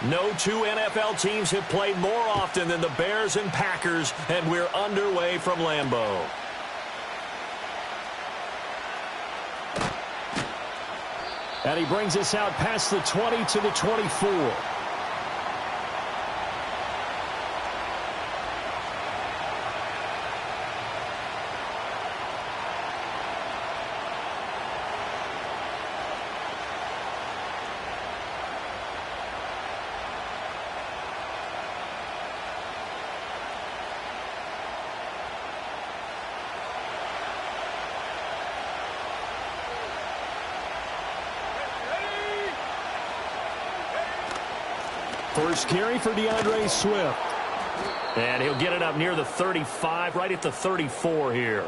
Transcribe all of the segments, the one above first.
No two NFL teams have played more often than the Bears and Packers, and we're underway from Lambeau. And he brings us out past the 20 to the 24. First carry for DeAndre Swift. And he'll get it up near the 35, right at the 34 here.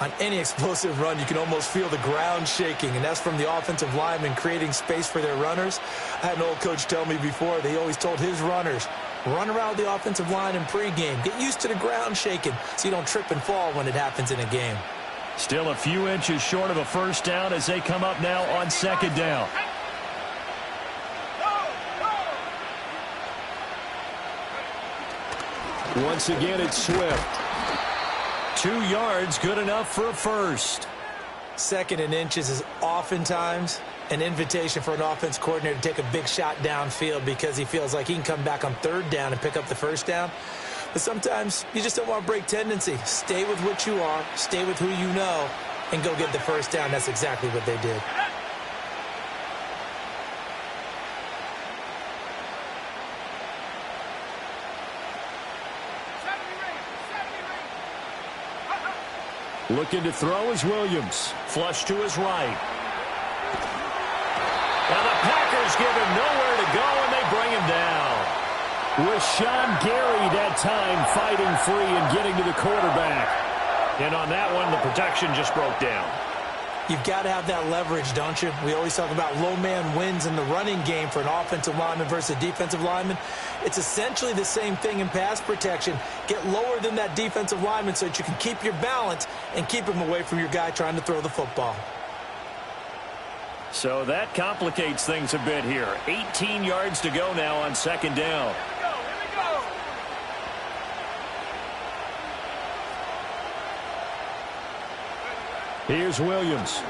On any explosive run, you can almost feel the ground shaking, and that's from the offensive linemen creating space for their runners. I had an old coach tell me before, they always told his runners, run around the offensive line in pregame. Get used to the ground shaking so you don't trip and fall when it happens in a game. Still a few inches short of a first down as they come up now on second down. Once again, it's Swift. 2 yards, good enough for a first. Second and inches is oftentimes an invitation for an offense coordinator to take a big shot downfield because he feels like he can come back on third down and pick up the first down. But sometimes you just don't want to break tendency. Stay with what you are, stay with who you know, and go get the first down. That's exactly what they did. Looking to throw is Williams. Flush to his right. And the Packers give him nowhere to go, and they bring him down. Rashawn Gary that time fighting free and getting to the quarterback. And on that one, the protection just broke down. You've got to have that leverage, don't you? We always talk about low man wins in the running game for an offensive lineman versus a defensive lineman. It's essentially the same thing in pass protection. Get lower than that defensive lineman so that you can keep your balance and keep him away from your guy trying to throw the football. So that complicates things a bit here. 18 yards to go now on second down. Here's Williams.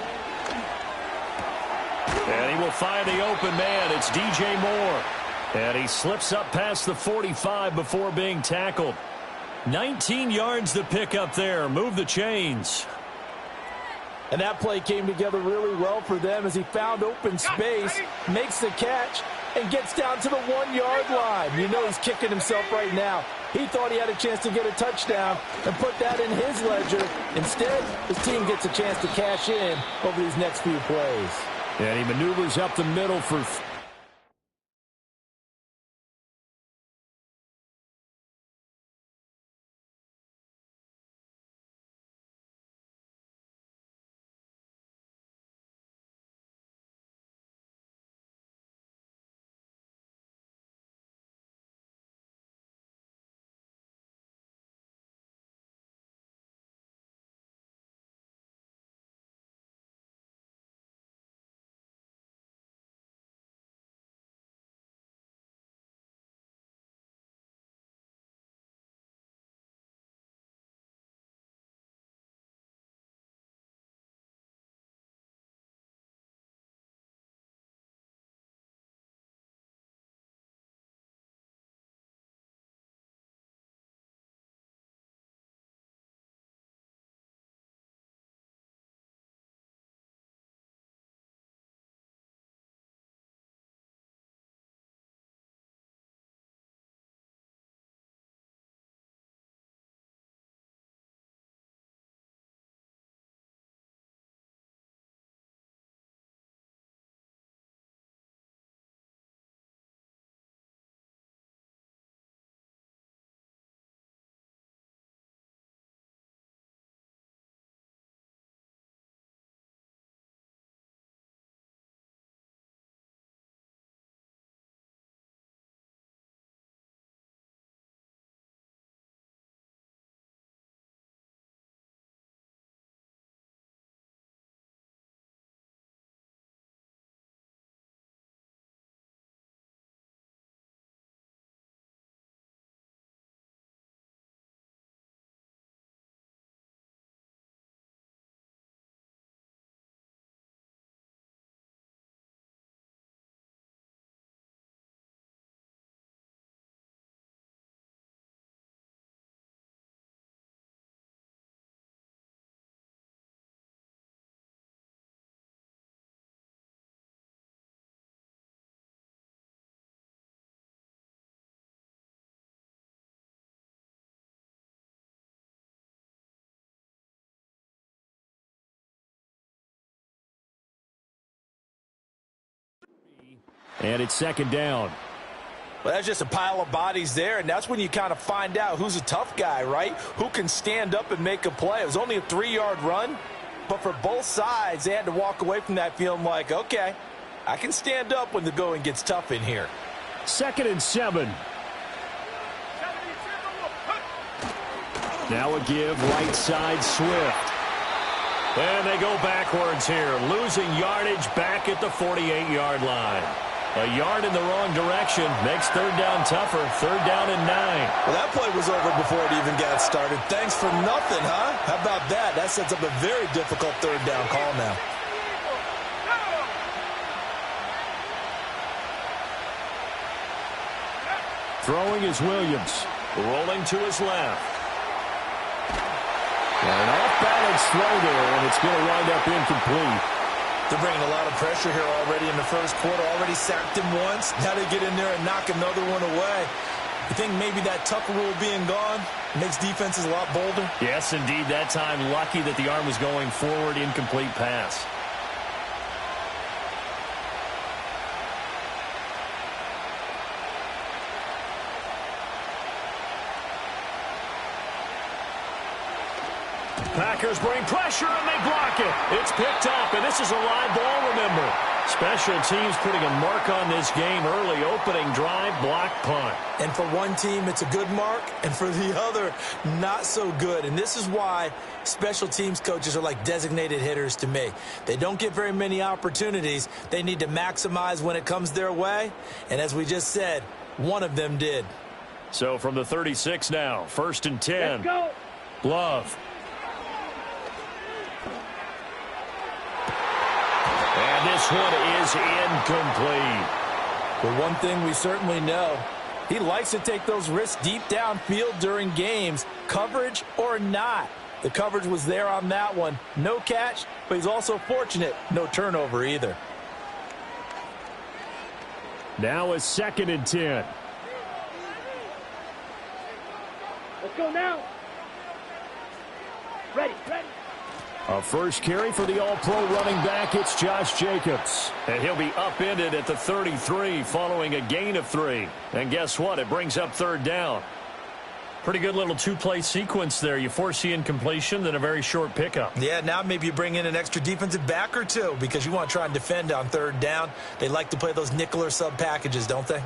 And he will find the open man. It's DJ Moore. And he slips up past the 45 before being tackled. 19 yards to pick up there. Move the chains. And that play came together really well for them as he found open space, makes the catch, and gets down to the 1-yard line. You know he's kicking himself right now. He thought he had a chance to get a touchdown and put that in his ledger. Instead, his team gets a chance to cash in over these next few plays. And he maneuvers up the middle for And it's second down. Well, that's just a pile of bodies there, and that's when you kind of find out who's a tough guy, right? Who can stand up and make a play. It was only a 3-yard run, but for both sides, they had to walk away from that feeling like, okay, I can stand up when the going gets tough in here. 2nd and 7. Now a give, right side, Swift. And they go backwards here, losing yardage back at the 48-yard line. A yard in the wrong direction makes third down tougher. 3rd down and 9. Well, that play was over before it even got started. Thanks for nothing, huh? How about that? That sets up a very difficult 3rd down call now. Throwing is Williams. Rolling to his left. And an off-balance throw there, and it's going to wind up incomplete. They're bringing a lot of pressure here already in the first quarter. Already sacked him once. Now they get in there and knock another one away. You think maybe that Tucker rule being gone makes defenses a lot bolder? Yes, indeed. That time, lucky that the arm was going forward. Incomplete pass. Packers bring pressure, and they block it. It's picked up, and this is a live ball, remember. Special teams putting a mark on this game early. Opening drive, block punt. And for one team, it's a good mark, and for the other, not so good. And this is why special teams coaches are like designated hitters to me. They don't get very many opportunities. They need to maximize when it comes their way. And as we just said, one of them did. So from the 36 now, 1st and 10. Let's go. Love. And this one is incomplete. But one thing we certainly know, he likes to take those risks deep downfield during games, coverage or not. The coverage was there on that one. No catch, but he's also fortunate. No turnover either. Now a 2nd and 10. Let's go now. Ready. A first carry for the all-pro running back. It's Josh Jacobs. And he'll be upended at the 33 following a gain of 3. And guess what? It brings up 3rd down. Pretty good little 2-play sequence there. You force the incompletion, then a very short pickup. Yeah, now maybe you bring in an extra defensive back or two because you want to try and defend on 3rd down. They like to play those nickel or sub packages, don't they?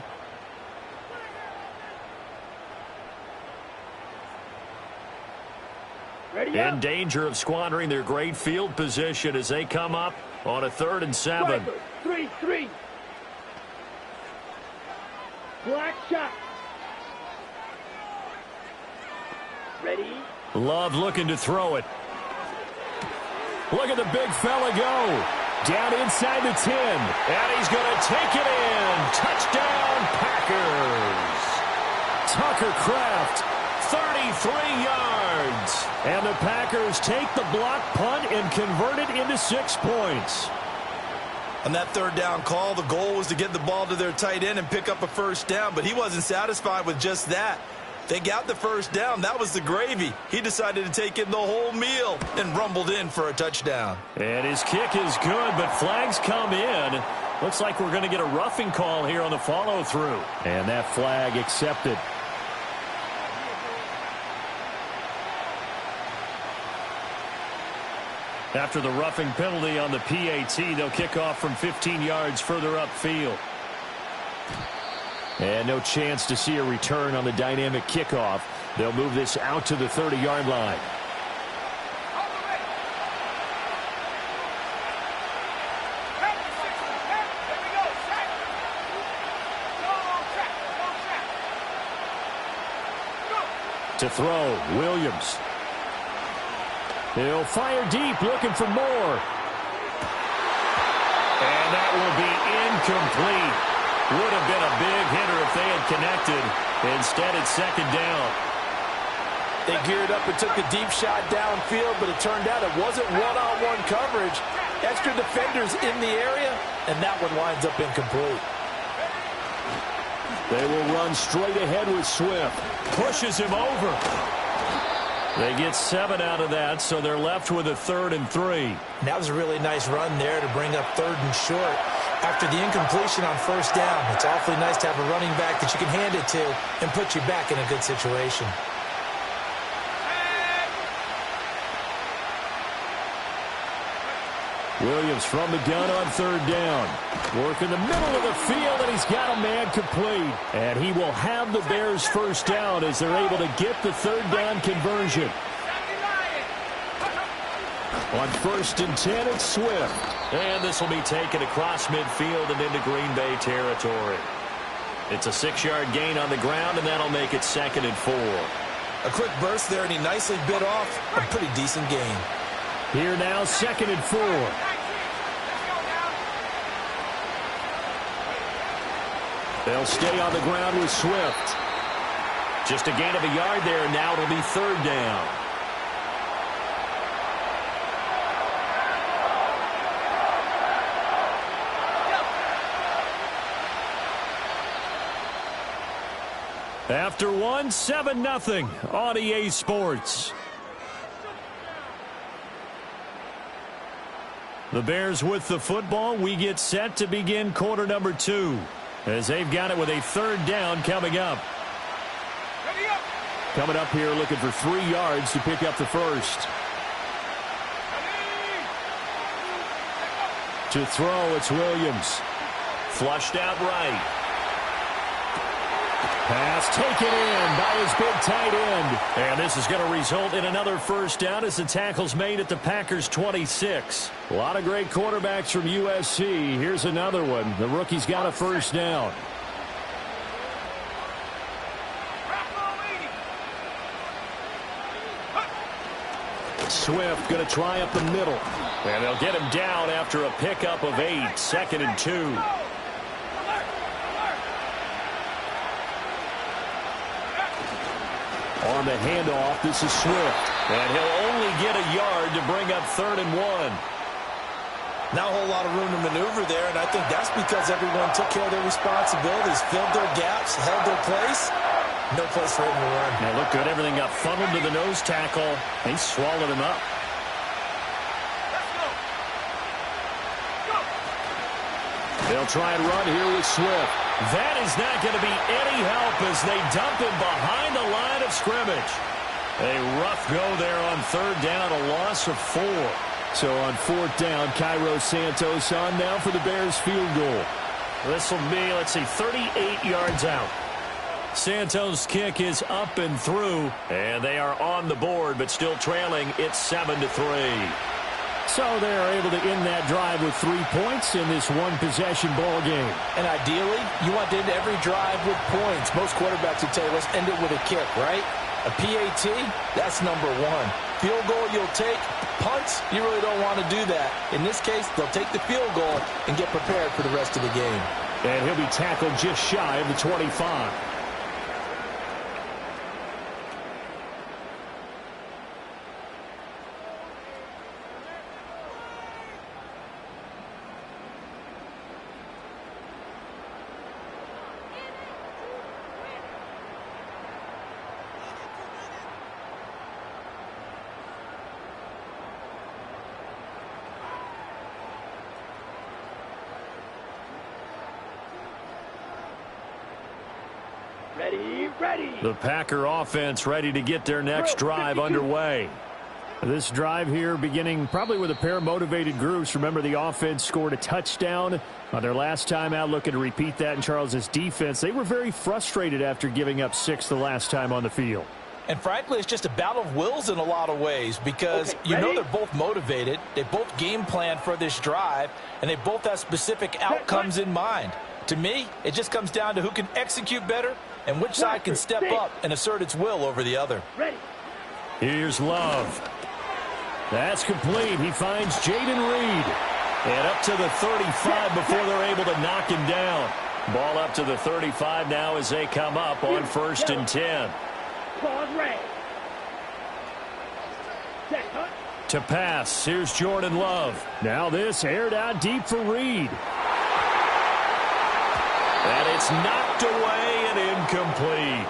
In danger of squandering their great field position as they come up on a 3rd and 7. 3-3. Black shot. Ready. Love looking to throw it. Look at the big fella go. Down inside the 10. And he's going to take it in. Touchdown, Packers. Tucker Kraft, 33 yards. And the Packers take the block punt and convert it into 6 points. On that 3rd down call, the goal was to get the ball to their tight end and pick up a 1st down, but he wasn't satisfied with just that. They got the 1st down. That was the gravy. He decided to take in the whole meal and rumbled in for a touchdown. And his kick is good, but flags come in. Looks like we're going to get a roughing call here on the follow-through. And that flag accepted. After the roughing penalty on the PAT, they'll kick off from 15 yards further upfield. And no chance to see a return on the dynamic kickoff. They'll move this out to the 30-yard line. To throw, Williams. He'll fire deep, looking for more. And that will be incomplete. Would have been a big hitter if they had connected. Instead, it's 2nd down. They geared up and took a deep shot downfield, but it turned out it wasn't one-on-one coverage. Extra defenders in the area, and that one winds up incomplete. They will run straight ahead with Swift. Pushes him over. They get 7 out of that, so they're left with a 3rd and 3. That was a really nice run there to bring up 3rd and short. After the incompletion on first down, it's awfully nice to have a running back that you can hand it to and put you back in a good situation. Williams from the gun on third down. Work in the middle of the field, and he's got a man complete. And he will have the Bears first down as they're able to get the third down conversion. On 1st and 10, it's Swift. And this will be taken across midfield and into Green Bay territory. It's a 6-yard gain on the ground, and that'll make it 2nd and 4. A quick burst there, and he nicely bit off a pretty decent gain. Here now, 2nd and 4. They'll stay on the ground with Swift. Just a gain of a yard there, and now it'll be 3rd down. After one, 7-0 on EA Sports. The Bears with the football. We get set to begin quarter number 2 as they've got it with a 3rd down coming up. Coming up here looking for 3 yards to pick up the first. To throw, it's Williams. Flushed out right. Pass taken in by his big tight end. And this is going to result in another first down as the tackle's made at the Packers' 26. A lot of great quarterbacks from USC. Here's another one. The rookie's got a first down. Swift going to try up the middle. And they'll get him down after a pickup of 8. 2nd and 2. On the handoff, this is Swift. And he'll only get a yard to bring up 3rd and 1. Not a whole lot of room to maneuver there, and I think that's because everyone took care of their responsibilities, filled their gaps, held their place. No place for him to run. They look good. Everything got funneled to the nose tackle. They swallowed him up. They'll try and run here with Swift. That is not going to be any help as they dump him behind the line of scrimmage. A rough go there on 3rd down, a loss of 4. So on 4th down, Cairo Santos on now for the Bears field goal. This will be, 38 yards out. Santos' kick is up and through, and they are on the board, but still trailing. It's 7-3. So they're able to end that drive with 3 points in this one-possession ball game. And ideally, you want to end every drive with points. Most quarterbacks would tell you, let's end it with a kick, right? A PAT, that's number 1. Field goal you'll take. Punts, you really don't want to do that. In this case, they'll take the field goal and get prepared for the rest of the game. And he'll be tackled just shy of the 25. Ready. The Packer offense ready to get their next drive underway. This drive here beginning probably with a pair of motivated groups. Remember, the offense scored a touchdown on their last time out, looking to repeat that in Charles's defense. They were very frustrated after giving up 6 the last time on the field. And frankly, it's just a battle of wills in a lot of ways because you know they're both motivated. They both game plan for this drive, and they both have specific outcomes in mind. To me, it just comes down to who can execute better and which side can step up and assert its will over the other. Here's Love. That's complete. He finds Jaden Reed. And up to the 35 before they're able to knock him down. Ball up to the 35 now as they come up on 1st and 10. To pass, here's Jordan Love. Now this aired out deep for Reed. And it's knocked away and incomplete.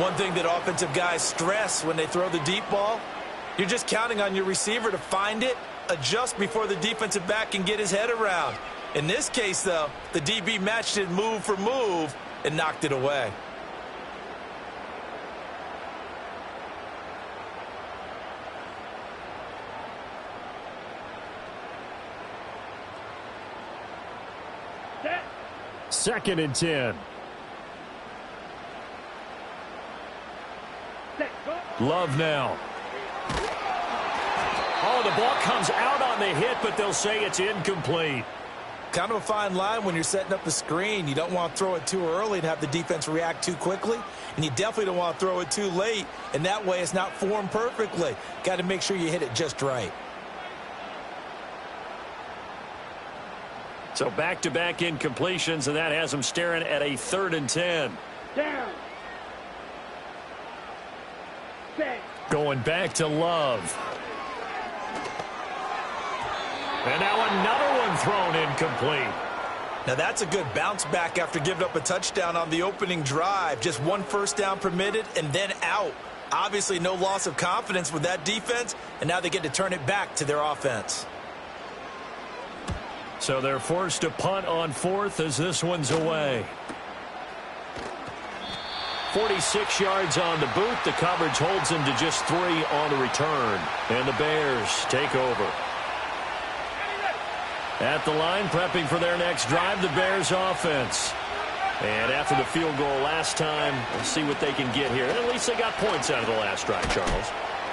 One thing that offensive guys stress when they throw the deep ball, you're just counting on your receiver to find it, adjust before the defensive back can get his head around. In this case, though, the DB matched it move for move and knocked it away. Second and 10. Love now. Oh, the ball comes out on the hit, but they'll say it's incomplete. Kind of a fine line when you're setting up the screen. You don't want to throw it too early and have the defense react too quickly, and you definitely don't want to throw it too late, and that way it's not formed perfectly. Got to make sure you hit it just right. So back-to-back incompletions, and that has them staring at a 3rd and 10. Down. Set. Going back to Love. And now another one thrown incomplete. Now that's a good bounce back after giving up a touchdown on the opening drive. Just 1 first down permitted and then out. Obviously no loss of confidence with that defense, and now they get to turn it back to their offense. So they're forced to punt on 4th as this one's away. 46 yards on the boot. The coverage holds him to just 3 on the return. And the Bears take over. At the line, prepping for their next drive, the Bears offense. And after the field goal last time, we'll see what they can get here. And at least they got points out of the last drive, Charles.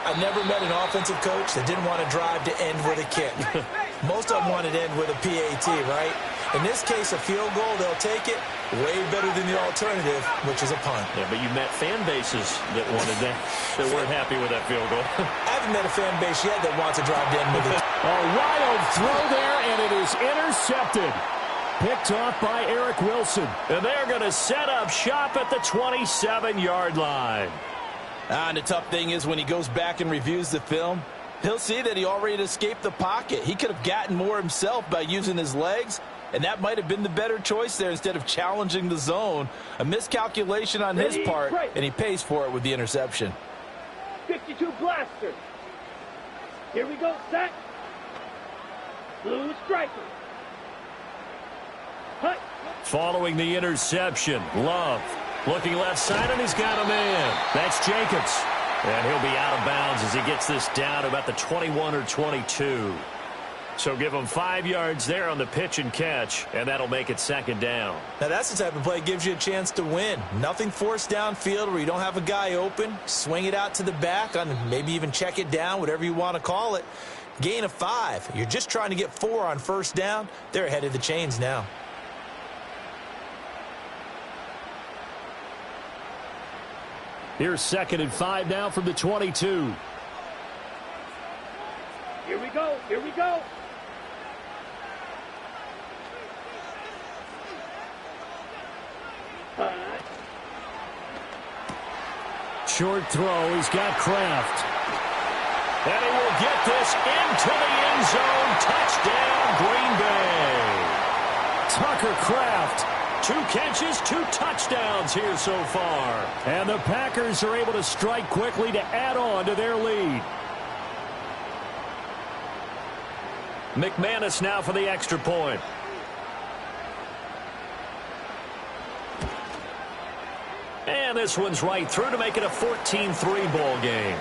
I've never met an offensive coach that didn't want to drive to end with a kick. Most of them wanted to end with a PAT, right? In this case, a field goal, they'll take it. Way better than the alternative, which is a punt. Yeah, but you met fan bases that wanted that, that weren't happy with that field goal. I haven't met a fan base yet that wants to drive to end with it. A wild throw there, and it is intercepted. Picked off by Eric Wilson. And they're going to set up shop at the 27-yard line. And the tough thing is when he goes back and reviews the film, he'll see that he already escaped the pocket. He could have gotten more himself by using his legs, and that might have been the better choice there instead of challenging the zone. A miscalculation on his part, and he pays for it with the interception. 52 blaster. Here we go, set. Blue striker. Hut. Following the interception, Love looking left side, and he's got a man. That's Jacobs. And he'll be out of bounds as he gets this down to about the 21 or 22. So give him 5 yards there on the pitch and catch, and that'll make it 2nd down. Now that's the type of play that gives you a chance to win. Nothing forced downfield where you don't have a guy open. Swing it out to the back, on maybe even check it down, whatever you want to call it. Gain of 5. You're just trying to get 4 on first down. They're ahead of the chains now. Here's 2nd and 5 now from the 22. Here we go. Here we go. Short throw. He's got Kraft. And he will get this into the end zone. Touchdown, Green Bay. Tucker Kraft. 2 catches, 2 touchdowns here so far. And the Packers are able to strike quickly to add on to their lead. McManus now for the extra point. And this one's right through to make it a 14-3 ball game.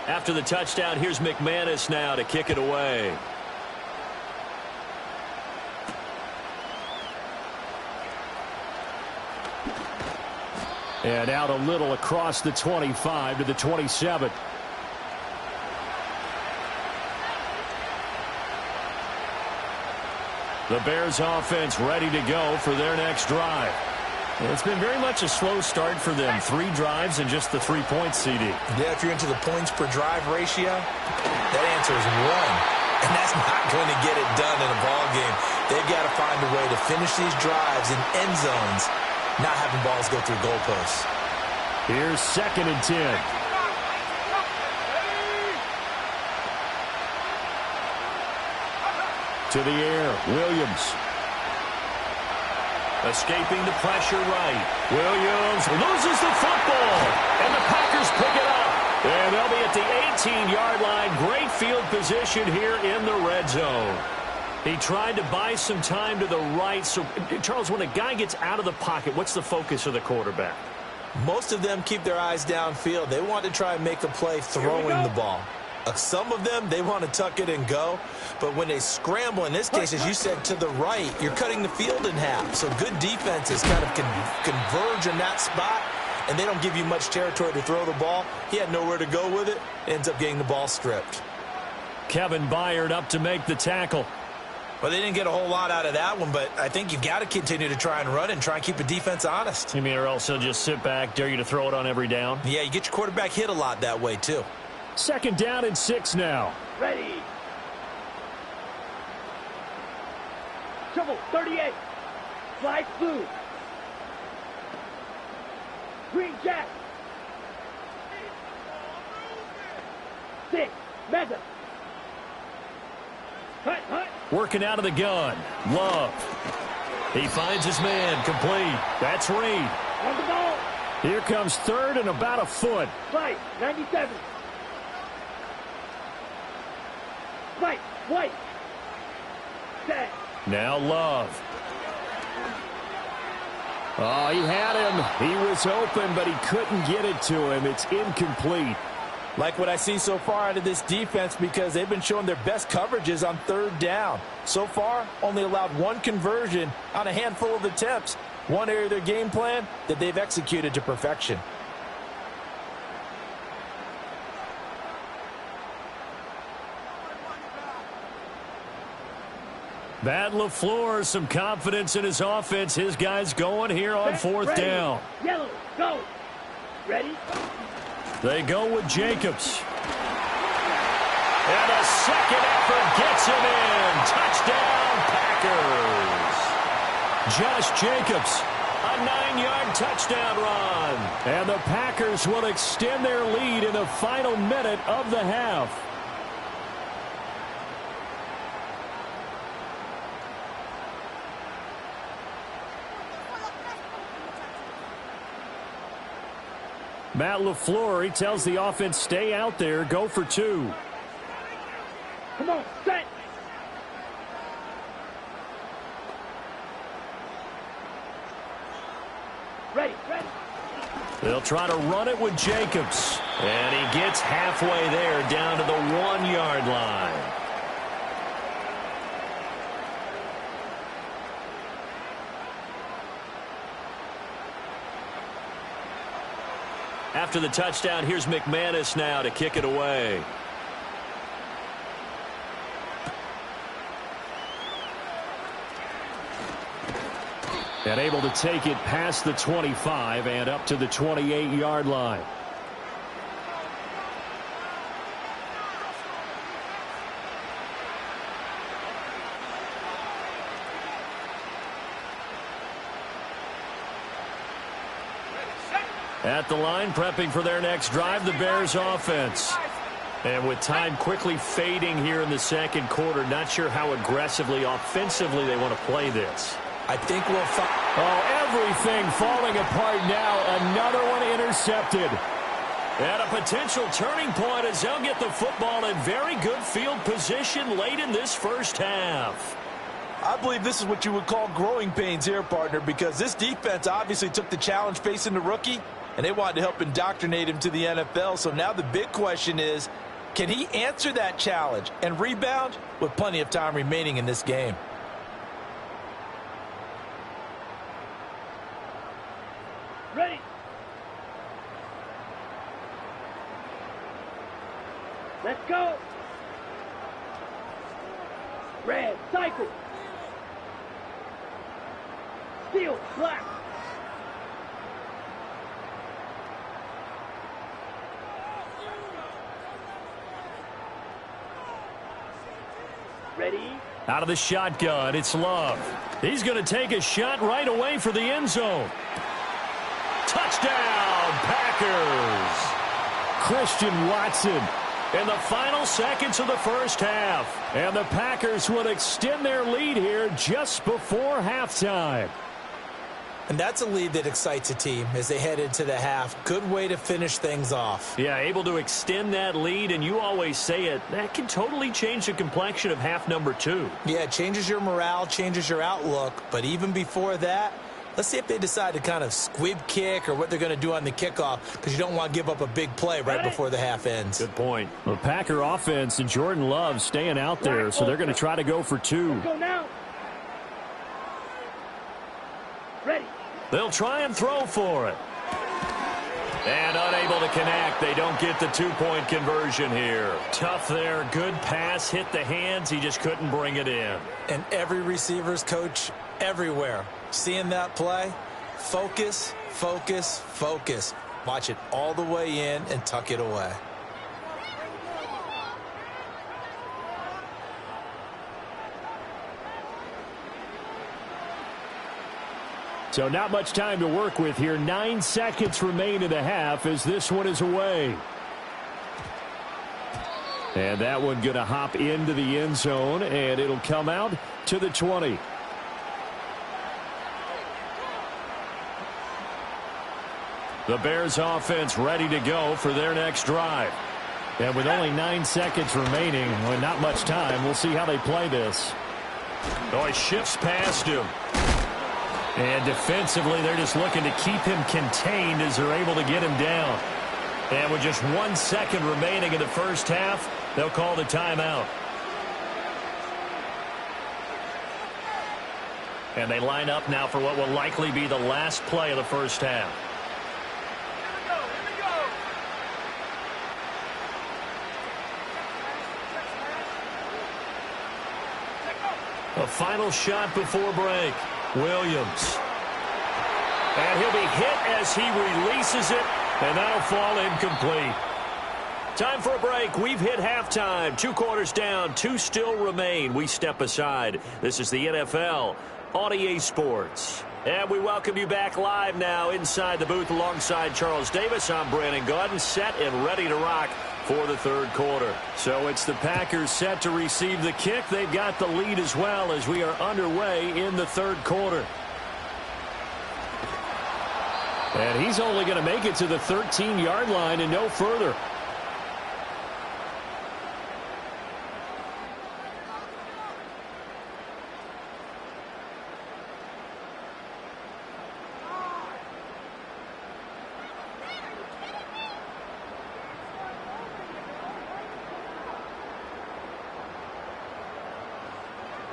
After the touchdown, here's McManus now to kick it away. And out a little across the 25 to the 27. The Bears offense ready to go for their next drive. It's been very much a slow start for them. 3 drives and just the 3 points, CD. Yeah, if you're into the points per drive ratio, that answer is 1. And that's not going to get it done in a ball game. They've got to find a way to finish these drives in end zones, not having balls go through goalposts. Here's 2nd and 10. To the air, Williams. Escaping the pressure right. Williams loses the football. And the Packers pick it up. And they'll be at the 18-yard line. Great field position here in the red zone. He tried to buy some time to the right. So, Charles, when a guy gets out of the pocket, what's the focus of the quarterback? Most of them keep their eyes downfield. They want to try and make a play throwing the ball. Some of them, they want to tuck it and go. But when they scramble, in this case, as you said, to the right, you're cutting the field in half. So good defenses kind of converge in that spot, and they don't give you much territory to throw the ball. He had nowhere to go with it. Ends up getting the ball stripped. Kevin Byard up to make the tackle. Well, they didn't get a whole lot out of that one, but I think you've got to continue to try and run and try and keep the defense honest. You mean, or else he'll just sit back, dare you to throw it on every down? Yeah, you get your quarterback hit a lot that way, too. 2nd down and 6 now. Ready. Trouble, 38. Slide blue. Green jack. 6. Mega. Hut, hut. Working out of the gun. Love. He finds his man. Complete. That's Reed. On the ball. Here comes 3rd and about a foot. Slide, 97. Slide, white. Set. Now Love. Oh, he had him. He was open, but he couldn't get it to him. It's incomplete. Like what I see so far out of this defense, because they've been showing their best coverages on 3rd down. So far, only allowed 1 conversion on a handful of attempts. One area of their game plan that they've executed to perfection. Matt LaFleur, some confidence in his offense. His guys going here on 4th down. Yellow, go. Ready? They go with Jacobs. And a second effort gets him in. Touchdown, Packers. Josh Jacobs, a 9-yard touchdown run. And the Packers will extend their lead in the final minute of the half. Matt LaFleur, he tells the offense, stay out there, go for 2. Come on, set. Ready, ready. They'll try to run it with Jacobs. And he gets halfway there, down to the 1-yard line. After the touchdown, here's McManus now to kick it away. And able to take it past the 25 and up to the 28-yard line. At the line, prepping for their next drive, the Bears offense. And with time quickly fading here in the 2nd quarter, not sure how aggressively, offensively they want to play this. I think we'll find... Oh, everything falling apart now. Another one intercepted. And a potential turning point as they'll get the football in very good field position late in this first half. I believe this is what you would call growing pains here, partner, because this defense obviously took the challenge facing the rookie, and they wanted to help indoctrinate him to the NFL. So now the big question is, can he answer that challenge and rebound with plenty of time remaining in this game? Ready. Let's go. Red, cycle. Steel, black. Ready. Out of the shotgun, it's Love. He's going to take a shot right away for the end zone. Touchdown, Packers. Christian Watson In the final seconds of the first half. And the Packers will extend their lead here just before halftime. And that's a lead that excites a team as they head into the half. Good way to finish things off. Yeah, able to extend that lead, and you always say it, that can totally change the complexion of half number 2. Yeah, it changes your morale, changes your outlook. But even before that, let's see if they decide to kind of squib kick or what they're going to do on the kickoff, because you don't want to give up a big play right before the half ends. Good point. The Packer offense and Jordan Love staying out there, so they're going to try to go for 2. Go now. Ready. They'll try and throw for it. And unable to connect. They don't get the 2-point conversion here. Tough there. Good pass. Hit the hands. He just couldn't bring it in. And every receiver's coach everywhere. Seeing that play, focus, focus, focus. Watch it all the way in and tuck it away. So not much time to work with here. 9 seconds remain in the half as this one is away. And that one going to hop into the end zone, and it'll come out to the 20. The Bears offense ready to go for their next drive. And with only 9 seconds remaining, well, not much time, we'll see how they play this. Oh, he shifts past him. And defensively, they're just looking to keep him contained as they're able to get him down. And with just 1 second remaining in the first half, they'll call the timeout. And they line up now for what will likely be the last play of the first half. A final shot before break. Williams. And he'll be hit as he releases it, and that'll fall incomplete. Time for a break. We've hit halftime. 2 quarters down, 2 still remain. We step aside. This is the NFL on EA Sports. And we welcome you back live now inside the booth alongside Charles Davis. I'm Brandon Gaudin, set and ready to rock for the third quarter. So it's the Packers set to receive the kick. They've got the lead as well as we are underway in the third quarter. And he's only going to make it to the 13-yard line and no further.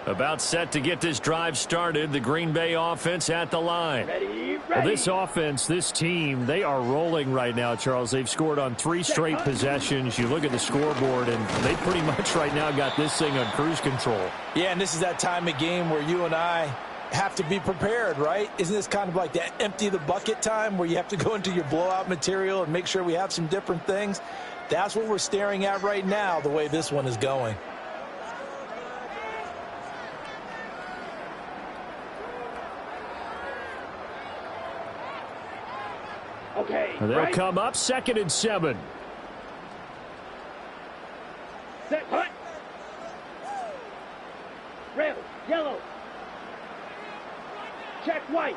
About set to get this drive started. The Green Bay offense at the line. Ready. Well, this offense, this team, they are rolling right now, Charles. They've scored on 3 straight possessions. You look at the scoreboard, and they pretty much right now got this thing on cruise control. Yeah, and this is that time of game where you and I have to be prepared, right? Isn't this kind of like that empty the bucket time where you have to go into your blowout material and make sure we have some different things? That's what we're staring at right now, the way this one is going. Okay. They'll right. come up 2nd and 7. Set. Hut. Red. Yellow. Check white.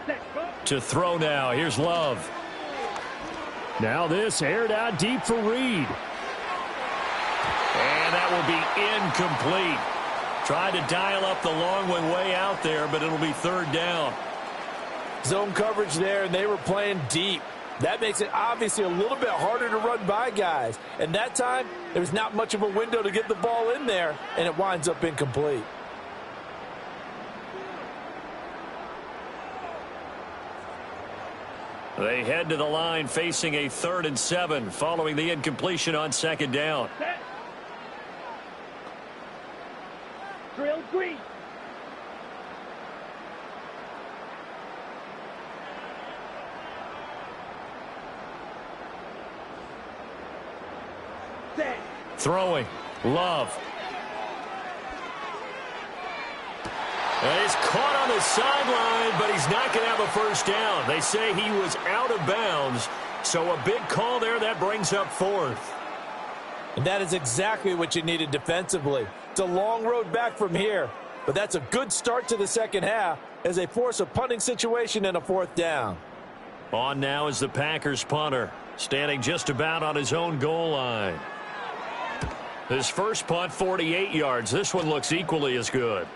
Set. Go. To throw now. Here's Love. Now this aired out deep for Reed. And that will be incomplete. Tried to dial up the long one way out there, but it'll be 3rd down. Zone coverage there, and they were playing deep. That makes it obviously a little bit harder to run by guys. And that time, there was not much of a window to get the ball in there, and it winds up incomplete. They head to the line facing a 3rd and 7 following the incompletion on 2nd down. Set. Drill green. Set. Throwing. Love. He's caught on the sideline, but he's not going to have a first down. They say he was out of bounds, so a big call there. That brings up fourth. And that is exactly what you needed defensively. It's a long road back from here, but that's a good start to the second half as they force a punting situation and a fourth down. On now is the Packers punter, standing just about on his own goal line. His first punt, 48 yards. This one looks equally as good.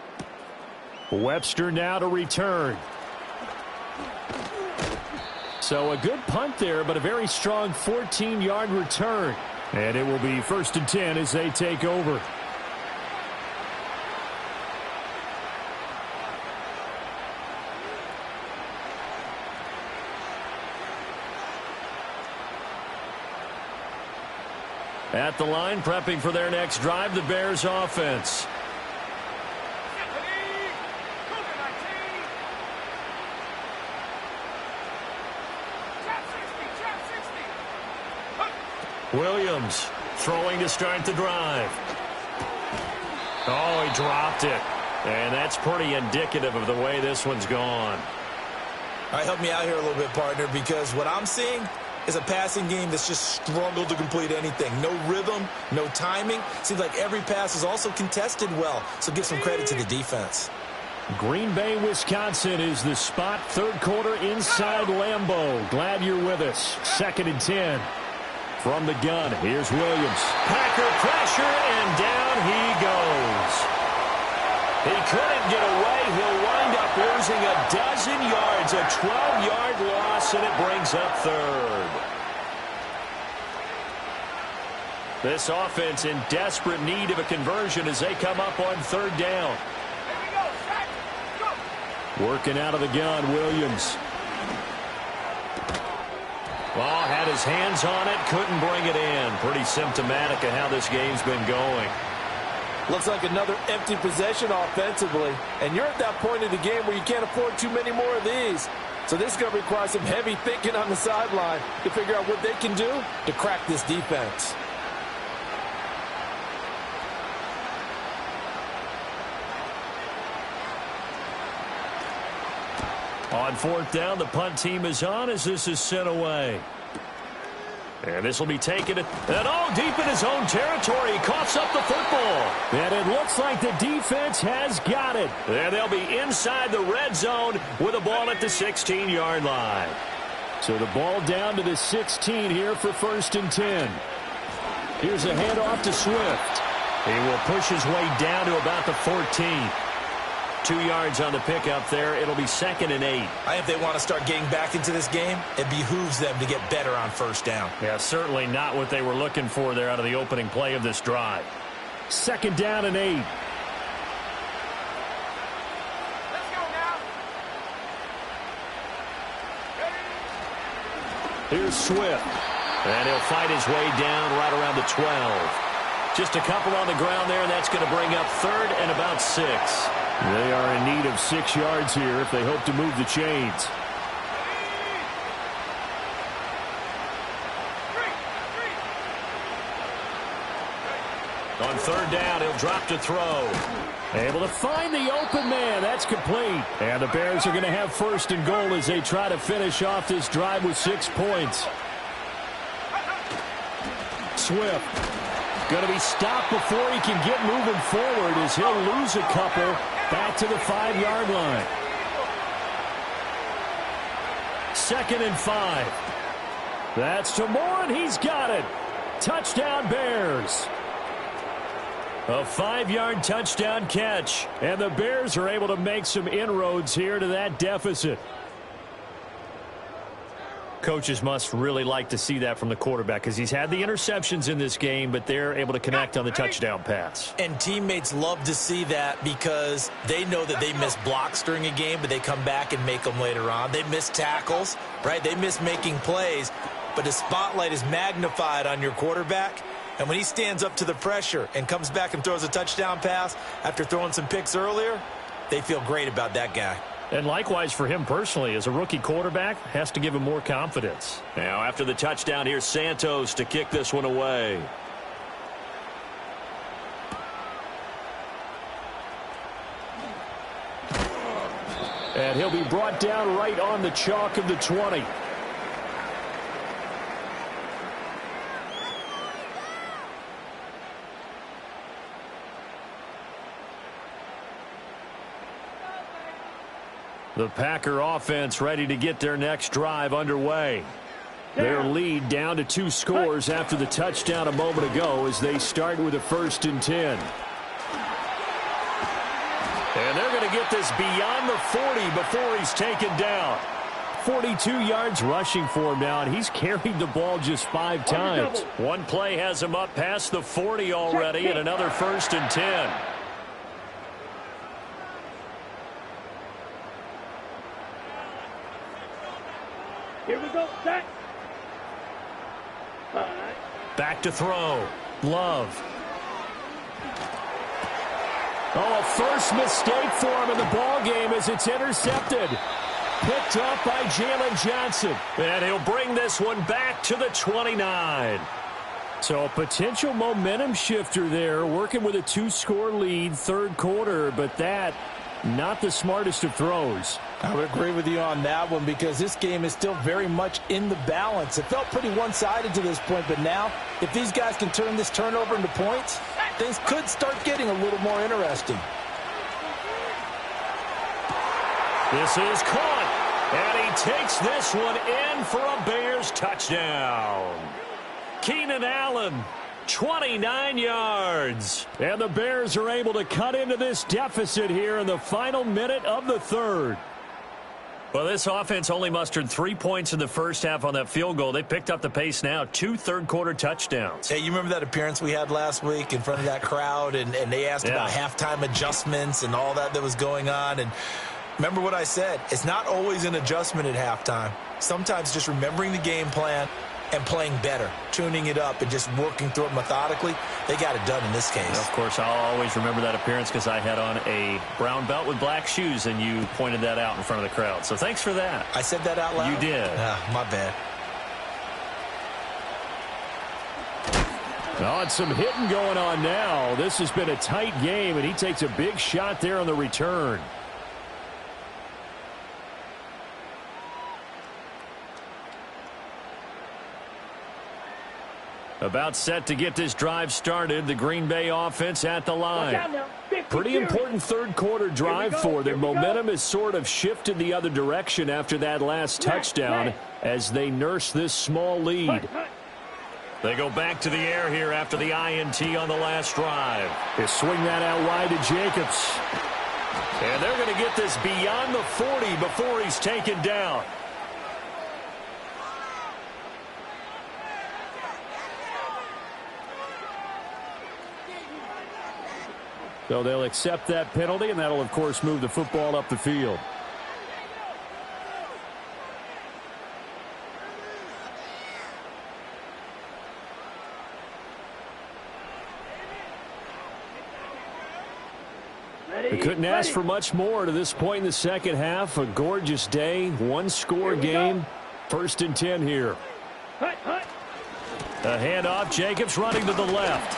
Webster now to return. So a good punt there, but a very strong 14-yard return. And it will be 1st and 10 as they take over. At the line, prepping for their next drive, the Bears offense. Williams throwing to start the drive. Oh, he dropped it. And that's pretty indicative of the way this one's gone. All right, help me out here a little bit, partner, because what I'm seeing is a passing game that's just struggled to complete anything. No rhythm, no timing. Seems like every pass is also contested well, so give some credit to the defense. Green Bay, Wisconsin is the spot. Third quarter inside Lambeau. Glad you're with us. 2nd and 10. From the gun, here's Williams. Packer pressure, and down he goes. He couldn't get away. He'll wind up losing a dozen yards, a 12-yard loss, and it brings up third. This offense in desperate need of a conversion as they come up on third down. Working out of the gun, Williams. Well, had his hands on it, couldn't bring it in. Pretty symptomatic of how this game's been going. Looks like another empty possession offensively, and you're at that point of the game where you can't afford too many more of these. So this is going to require some heavy thinking on the sideline to figure out what they can do to crack this defense. On fourth down, the punt team is on as this is sent away. And this will be taken and all deep in his own territory. He coughs up the football. And it looks like the defense has got it. And they'll be inside the red zone with a ball at the 16-yard line. So the ball down to the 16 here for 1st and 10. Here's a handoff to Swift. He will push his way down to about the 14. 2 yards on the pickup there. It'll be 2nd and 8. If they want to start getting back into this game, it behooves them to get better on first down. Yeah, certainly not what they were looking for there out of the opening play of this drive. 2nd down and 8. Let's go now. Here's Swift. And he'll fight his way down right around the 12. Just a couple on the ground there, and that's going to bring up 3rd and about 6. They are in need of 6 yards here if they hope to move the chains. On 3rd down, he'll drop to throw. Able to find the open man. That's complete. And the Bears are going to have 1st and goal as they try to finish off this drive with 6 points. Swift going to be stopped before he can get moving forward as he'll lose a couple back to the 5-yard line. 2nd and 5. That's to Moore, and he's got it. Touchdown, Bears. A 5-yard touchdown catch, and the Bears are able to make some inroads here to that deficit. Coaches must really like to see that from the quarterback because he's had the interceptions in this game, but they're able to connect on the touchdown pass. And teammates love to see that because they know that they miss blocks during a game, but they come back and make them later on. They miss tackles, right? They miss making plays, but the spotlight is magnified on your quarterback. And when he stands up to the pressure and comes back and throws a touchdown pass after throwing some picks earlier, they feel great about that guy. And likewise for him personally, as a rookie quarterback, has to give him more confidence. Now after the touchdown, here's Santos to kick this one away. And he'll be brought down right on the chalk of the 20. The Packer offense ready to get their next drive underway. Their lead down to 2 scores after the touchdown a moment ago as they start with a 1st and 10. And they're going to get this beyond the 40 before he's taken down. 42 yards rushing for him now, and he's carried the ball just 5 times. One play has him up past the 40 already, and another 1st and 10. Here we go, set. Back to throw. Love. Oh, a first mistake for him in the ball game as it's intercepted. Picked up by Jalen Johnson. And he'll bring this one back to the 29. So a potential momentum shifter there, working with a 2-score lead, 3rd quarter, but that not the smartest of throws. I would agree with you on that one because this game is still very much in the balance. It felt pretty one-sided to this point, but now if these guys can turn this turnover into points, things could start getting a little more interesting. This is caught, and he takes this one in for a Bears touchdown. Keenan Allen, 29 yards. And the Bears are able to cut into this deficit here in the final minute of the 3rd. Well, this offense only mustered 3 points in the first half on that field goal. They picked up the pace now, 2 third-quarter touchdowns. Hey, you remember that appearance we had last week in front of that crowd, and they asked about halftime adjustments and all that was going on, and remember what I said. It's not always an adjustment at halftime. Sometimes just remembering the game plan and playing better, tuning it up and just working through it methodically. They got it done in this case. Of course, I'll always remember that appearance because I had on a brown belt with black shoes, and you pointed that out in front of the crowd. So thanks for that. I said that out loud? You did. My bad. Oh, and some hitting going on now. This has been a tight game, and he takes a big shot there on the return. About set to get this drive started. The Green Bay offense at the line. Pretty important 3rd-quarter drive for them. Momentum has sort of shifted the other direction after that last touchdown as they nurse this small lead. They go back to the air here after the INT on the last drive. They swing that out wide to Jacobs. And they're going to get this beyond the 40 before he's taken down. So they'll accept that penalty, and that'll, of course, move the football up the field. They couldn't ask for much more to this point in the second half. A gorgeous day, 1-score game. 1st and 10 here. A handoff, Jacobs running to the left.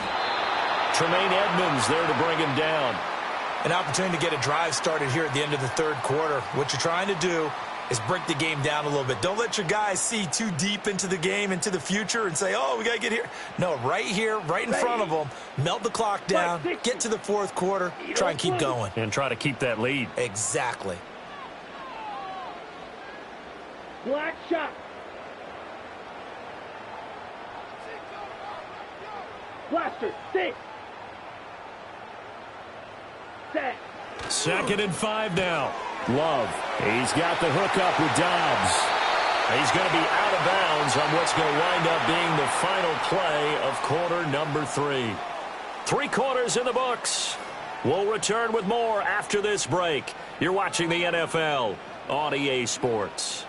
Tremaine Edmonds there to bring him down. An opportunity to get a drive started here at the end of the 3rd quarter. What you're trying to do is break the game down a little bit. Don't let your guys see too deep into the game, into the future, and say, oh, we got to get here. No, right here, right in front of them, melt the clock down, get to the 4th quarter, try and keep going. And try to keep that lead. Exactly. Black shot. Blaster, 6. 2nd and 5 now. Love. He's got the hookup with Dobbs. He's going to be out of bounds on what's going to wind up being the final play of quarter number 3. 3 quarters in the books. We'll return with more after this break. You're watching the NFL on EA Sports.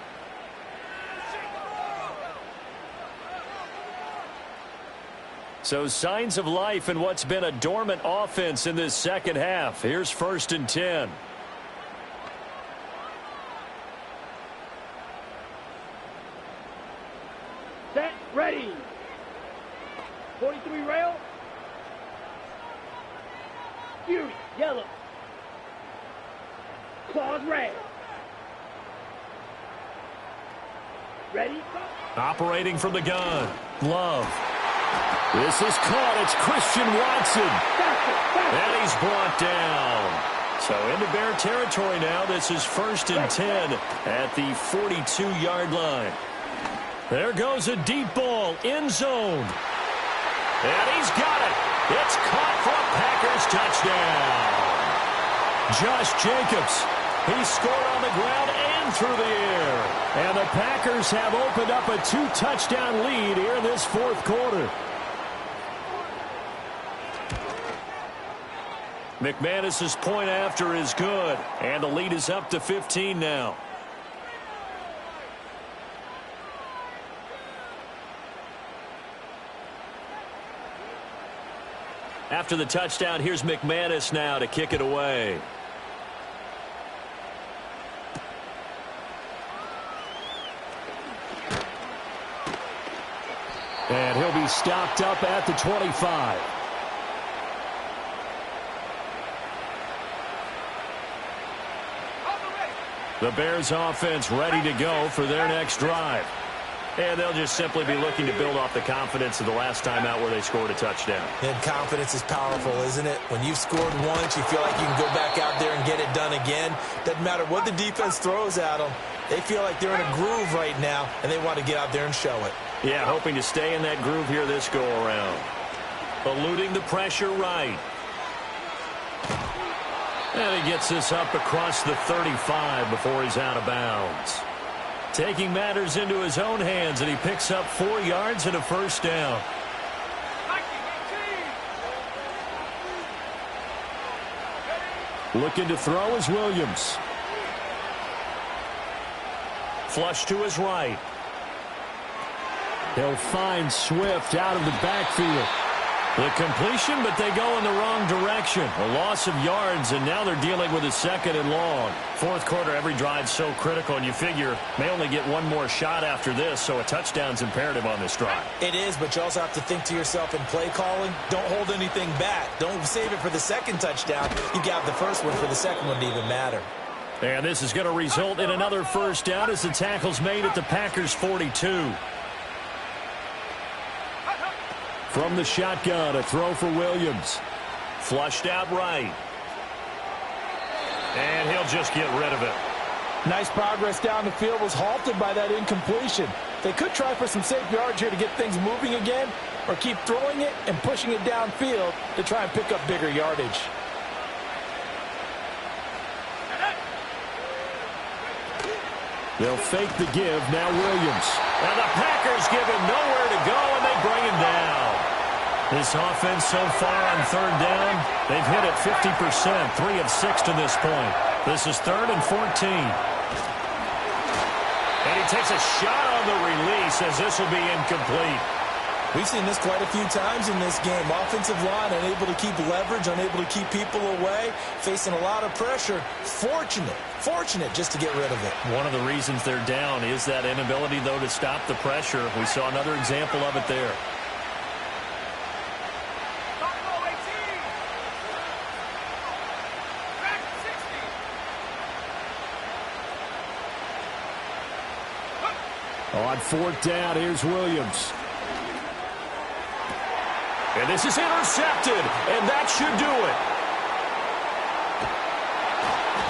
So signs of life in what's been a dormant offense in this second half. Here's 1st and 10. Set, ready. 43 rail. Fury, yellow. Claws red. Ready? Operating from the gun. Love. This is caught. It's Christian Watson. And he's brought down. So into Bear territory now. This is 1st and 10 at the 42-yard line. There goes a deep ball. End zone. And he's got it. It's caught for a Packers touchdown. Josh Jacobs. He scored on the ground and through the air. And the Packers have opened up a 2-touchdown lead here in this 4th quarter. McManus's point after is good. And the lead is up to 15 now. After the touchdown, here's McManus now to kick it away. And he'll be stopped up at the 25. The Bears offense ready to go for their next drive. And they'll just simply be looking to build off the confidence of the last time out where they scored a touchdown. And confidence is powerful, isn't it? When you've scored once, you feel like you can go back out there and get it done again. Doesn't matter what the defense throws at them. They feel like they're in a groove right now, and they want to get out there and show it. Yeah, hoping to stay in that groove here this go-around. Eluding the pressure right. And he gets this up across the 35 before he's out of bounds. Taking matters into his own hands, and he picks up 4 yards and a first down. Looking to throw is Williams. Flush to his right. He'll find Swift out of the backfield. The completion, but they go in the wrong direction. A loss of yards, and now they're dealing with a 2nd and long. 4th quarter, every drive so critical, and you figure may only get one more shot after this, so a touchdown's imperative on this drive. It is, but you also have to think to yourself in play calling, don't hold anything back. Don't save it for the 2nd touchdown. You got the first one for the 2nd one to even matter. And this is going to result in another first down as the tackle's made at the Packers' 42. From the shotgun, a throw for Williams. Flushed out right. And he'll just get rid of it. Nice progress down the field, was halted by that incompletion. They could try for some safe yards here to get things moving again, or keep throwing it and pushing it downfield to try and pick up bigger yardage. They'll fake the give, now Williams. And the Packers give him nowhere to go, and they bring him down. This offense so far on 3rd down, they've hit it 50%, 3 of 6 to this point. This is 3rd and 14. And he takes a shot on the release as this will be incomplete. We've seen this quite a few times in this game. Offensive line unable to keep leverage, unable to keep people away, facing a lot of pressure. Fortunate just to get rid of it. One of the reasons they're down is that inability, though, to stop the pressure. We saw another example of it there. On 4th down, here's Williams. And this is intercepted, and that should do it.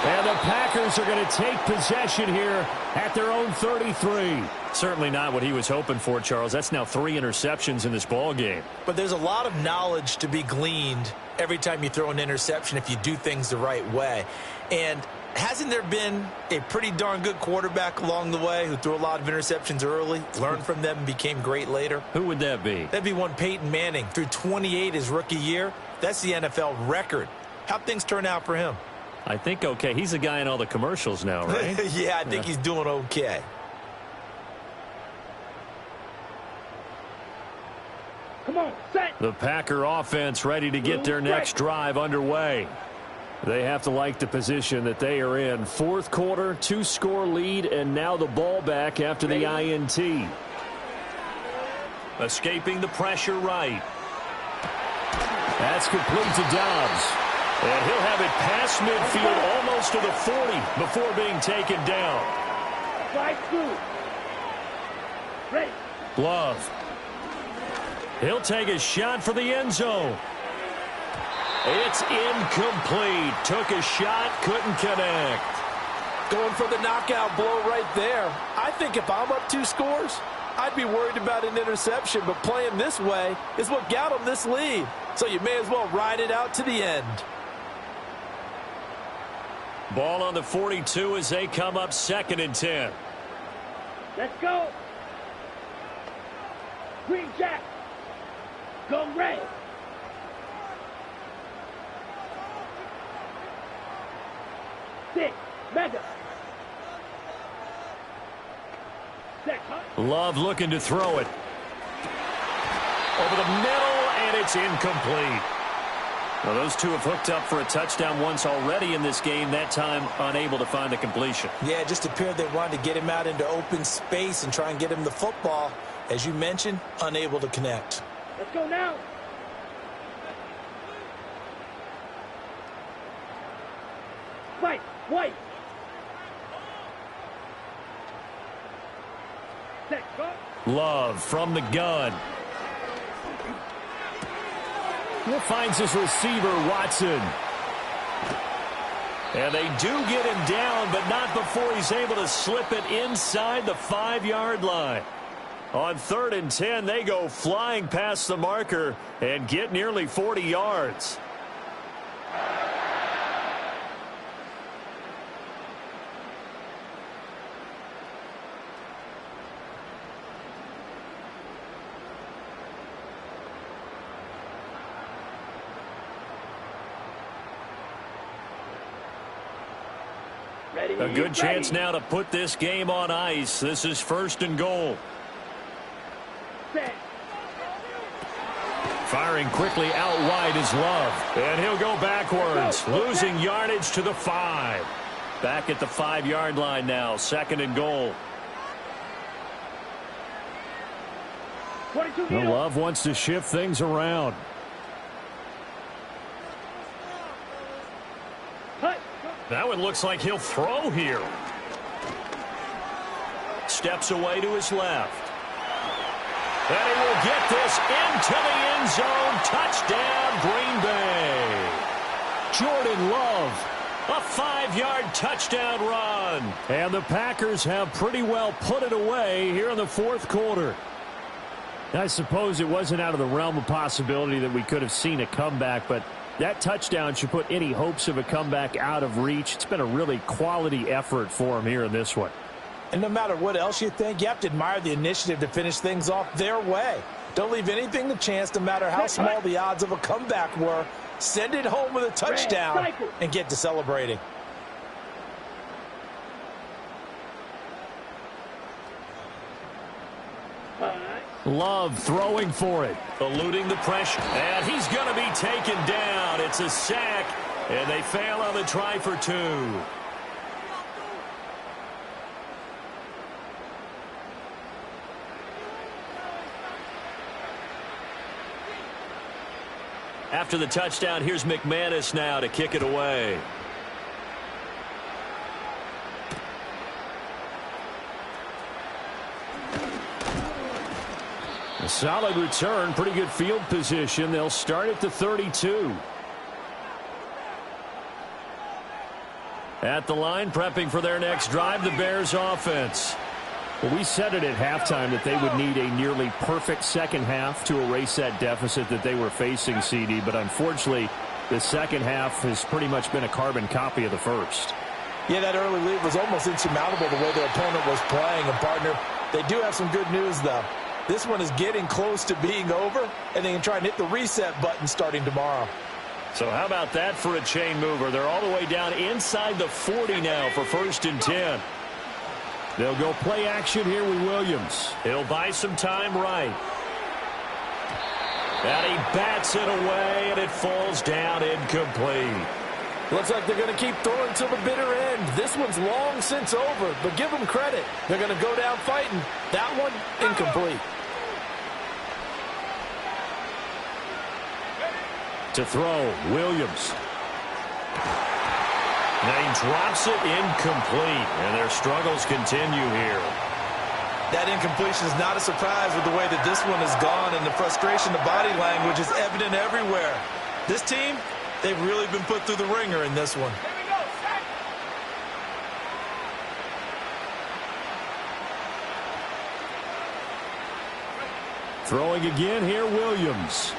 And the Packers are going to take possession here at their own 33. Certainly not what he was hoping for, Charles. That's now 3 interceptions in this ball game. But there's a lot of knowledge to be gleaned every time you throw an interception if you do things the right way. And hasn't there been a pretty darn good quarterback along the way who threw a lot of interceptions early, learned from them, and became great later? Who would that be? That'd be one Peyton Manning. Threw 28 his rookie year. That's the NFL record. How'd things turn out for him? I think okay. He's the guy in all the commercials now, right? Yeah, I think he's doing okay. Come on, set. The Packer offense ready to get their next drive underway. They have to like the position that they are in. 4th quarter, 2-score lead, and now the ball back after the INT. Escaping the pressure right. That's complete to Dobbs. And he'll have it past midfield almost to the 40 before being taken down. Slide through. Ready. Love. He'll take a shot for the end zone. It's incomplete. Took a shot, couldn't connect. Going for the knockout blow right there. I think if I'm up 2 scores, I'd be worried about an interception, but playing this way is what got him this lead. So you may as well ride it out to the end. Ball on the 42 as they come up 2nd and 10. Let's go. Green Jack. Go red. Six. Mega. Six. Love looking to throw it. Over the middle, and it's incomplete. Well, those two have hooked up for a touchdown once already in this game, that time unable to find the completion. Yeah, it just appeared they wanted to get him out into open space and try and get him the football. As you mentioned, unable to connect. Let's go now. Fight. White. Six. Go. Love from the gun. He finds his receiver, Watson. And they do get him down, but not before he's able to slip it inside the 5-yard line. On 3rd and 10, they go flying past the marker and get nearly 40 yards. A good chance now to put this game on ice. This is 1st and goal. Firing quickly out wide is Love. And he'll go backwards, losing yardage to the 5. Back at the 5-yard line now, 2nd and goal. Love wants to shift things around. That one looks like he'll throw here. Steps away to his left. And he will get this into the end zone. Touchdown, Green Bay. Jordan Love, a 5-yard touchdown run. And the Packers have pretty well put it away here in the 4th quarter. I suppose it wasn't out of the realm of possibility that we could have seen a comeback, but that touchdown should put any hopes of a comeback out of reach. It's been a really quality effort for him here in this one. And no matter what else you think, you have to admire the initiative to finish things off their way. Don't leave anything to chance, no matter how small the odds of a comeback were. Send it home with a touchdown and get to celebrating. Love throwing for it, eluding the pressure, and he's going to be taken down. It's a sack, and they fail on the try for 2. After the touchdown, here's McManus now to kick it away. A solid return, pretty good field position. They'll start at the 32. At the line, prepping for their next drive, the Bears offense. Well, we said it at halftime that they would need a nearly perfect second half to erase that deficit that they were facing, CD. But unfortunately, the second half has pretty much been a carbon copy of the first. Yeah, that early lead was almost insurmountable the way their opponent was playing. And, partner, they do have some good news, though. This one is getting close to being over, and they can try and hit the reset button starting tomorrow. So how about that for a chain mover? They're all the way down inside the 40 now for 1st and 10. They'll go play action here with Williams. He'll buy some time right. And he bats it away, and it falls down incomplete. Looks like they're going to keep throwing till the bitter end. This one's long since over, but give them credit. They're going to go down fighting. That one, incomplete. To throw, Williams. Now he drops it incomplete, and their struggles continue here. That incompletion is not a surprise with the way that this one has gone, and the frustration, the body language is evident everywhere. This team, they've really been put through the ringer in this one. Throwing again here, Williams.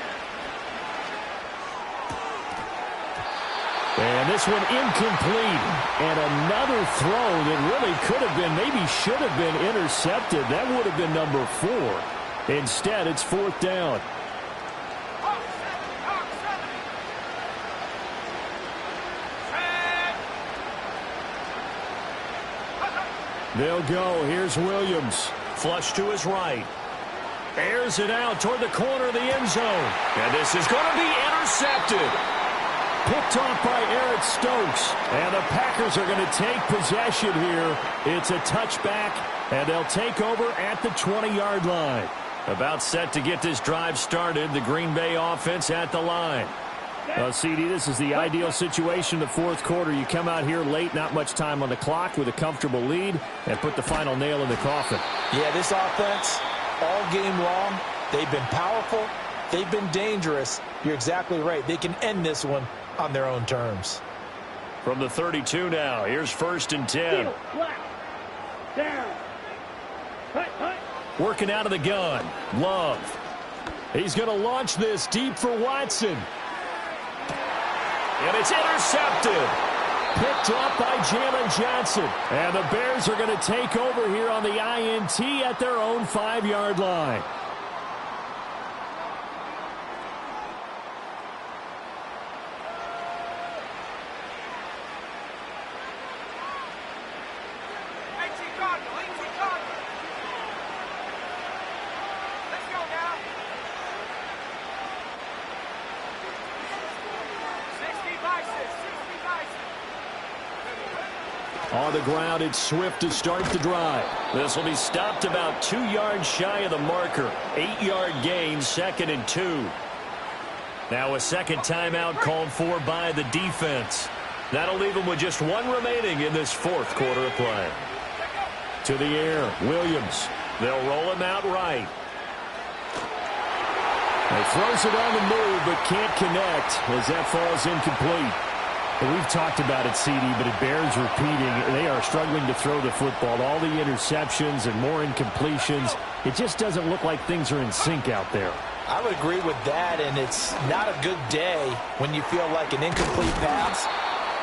And this one incomplete. And another throw that really could have been, maybe should have been intercepted. That would have been number 4. Instead, it's 4th down. They'll go. Here's Williams. Flush to his right. Airs it out toward the corner of the end zone. And this is going to be intercepted. Picked off by Eric Stokes. And the Packers are going to take possession here. It's a touchback, and they'll take over at the 20-yard line. About set to get this drive started. The Green Bay offense at the line. CD, this is the ideal situation in the 4th quarter. You come out here late, not much time on the clock, with a comfortable lead, and put the final nail in the coffin. Yeah, this offense, all game long, they've been powerful, they've been dangerous. You're exactly right. They can end this one on their own terms. From the 32 now, here's 1st and 10. Down. Working out of the gun. Love. He's going to launch this deep for Watson. And it's intercepted. Picked off by Jalen Johnson. And the Bears are going to take over here on the INT at their own 5-yard line. On the ground, it's Swift to start the drive. This will be stopped about 2 yards shy of the marker. 8-yard gain, 2nd and 2. Now a second timeout called for by the defense. That'll leave them with just 1 remaining in this 4th quarter of play. To the air, Williams. They'll roll him out right. He throws it on the move, but can't connect as that falls incomplete. We've talked about it, CD, but it bears repeating. They are struggling to throw the football. All the interceptions and more incompletions. It just doesn't look like things are in sync out there. I would agree with that, and it's not a good day when you feel like an incomplete pass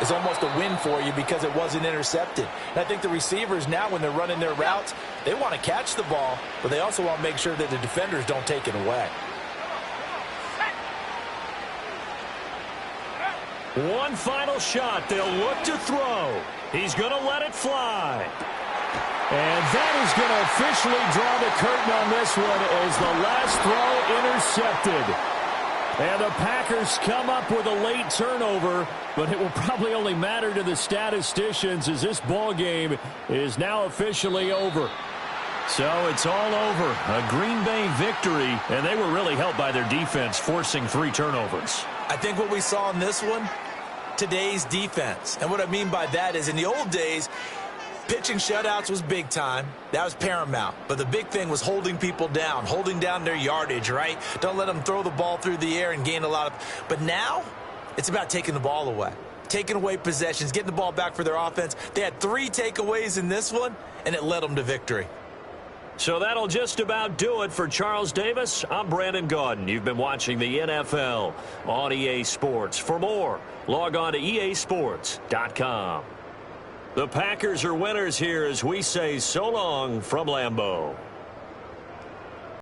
is almost a win for you because it wasn't intercepted. And I think the receivers now, when they're running their routes, they want to catch the ball, but they also want to make sure that the defenders don't take it away. One final shot. They'll look to throw. He's going to let it fly. And that is going to officially draw the curtain on this one as the last throw intercepted. And the Packers come up with a late turnover, but it will probably only matter to the statisticians as this ball game is now officially over. So it's all over. A Green Bay victory, and they were really helped by their defense forcing 3 turnovers. I think what we saw in this one, today's defense. And what I mean by that is in the old days, pitching shutouts was big time. That was paramount. But the big thing was holding people down, holding down their yardage, right? Don't let them throw the ball through the air and gain a lot of. But now it's about taking the ball away, taking away possessions, getting the ball back for their offense. They had 3 takeaways in this one, and it led them to victory. So that'll just about do it for Charles Davis. I'm Brandon Gaudin. You've been watching the NFL on EA Sports. For more, log on to easports.com. The Packers are winners here as we say so long from Lambeau.